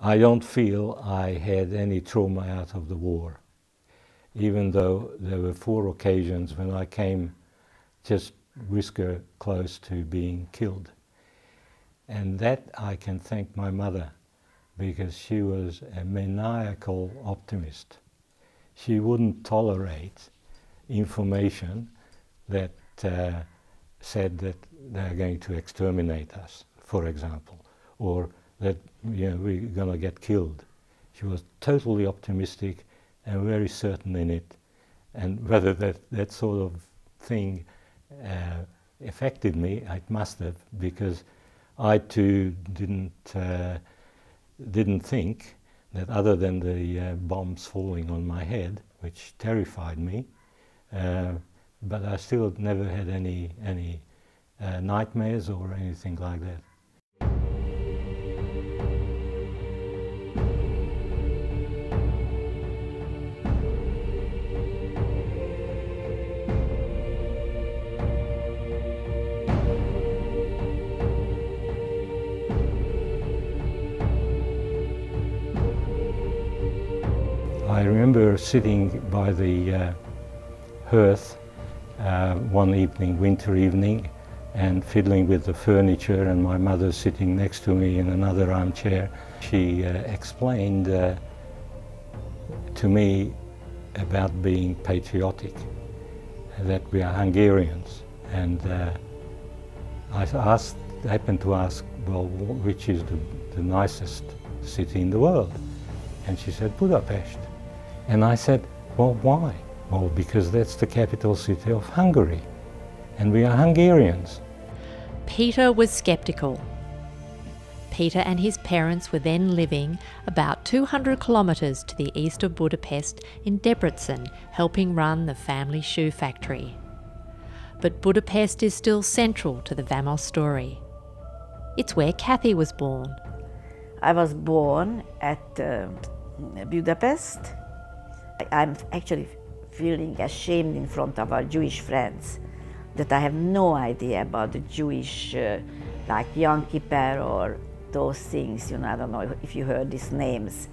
I don't feel I had any trauma out of the war, even though there were 4 occasions when I came just whisker close to being killed. And that I can thank my mother, because she was a maniacal optimist. She wouldn't tolerate information that said that they're going to exterminate us, for example, or that we're going to get killed. She was totally optimistic and very certain in it. And whether that sort of thing affected me, it must have, because I too didn't think that, other than the bombs falling on my head, which terrified me, but I still never had any nightmares or anything like that. I remember sitting by the hearth one evening, winter evening, and fiddling with the furniture, and my mother sitting next to me in another armchair. She explained to me about being patriotic, that we are Hungarians, and I happened to ask, well, which is the nicest city in the world? And she said, Budapest. And I said, well, why? Well, because that's the capital city of Hungary, and we are Hungarians. Peter was sceptical. Peter and his parents were then living about 200 kilometres to the east of Budapest in Debrecen, helping run the family shoe factory. But Budapest is still central to the Vamos story. It's where Kathy was born. I was born at Budapest. I'm actually feeling ashamed in front of our Jewish friends that I have no idea about the Jewish, like Yom Kippur or those things, I don't know if you heard these names.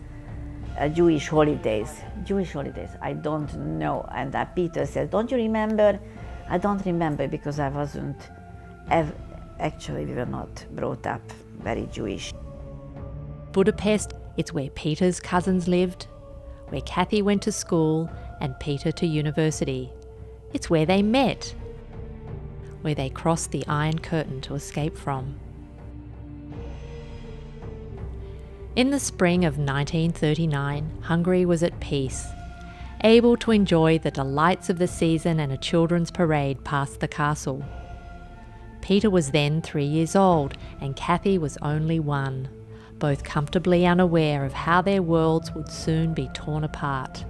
Jewish holidays, I don't know. And Peter says, don't you remember? I don't remember, because I wasn't, actually we were not brought up very Jewish. Budapest, it's where Peter's cousins lived, where Kathy went to school and Peter to university. It's where they met, where they crossed the Iron Curtain to escape from. In the spring of 1939, Hungary was at peace, able to enjoy the delights of the season and a children's parade past the castle. Peter was then 3 years old and Kathy was only 1. Both comfortably unaware of how their worlds would soon be torn apart.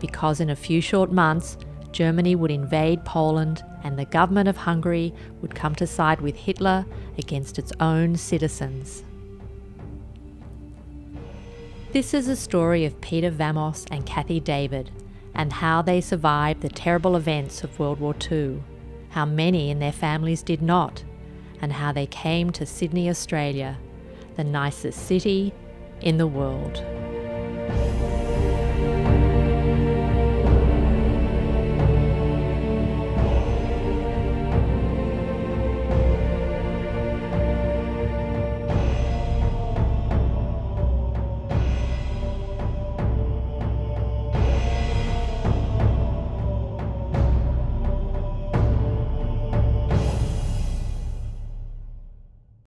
Because in a few short months, Germany would invade Poland and the government of Hungary would come to side with Hitler against its own citizens. This is a story of Peter Vamos and Kathy David, and how they survived the terrible events of World War II, how many in their families did not, and how they came to Sydney, Australia, the nicest city in the world.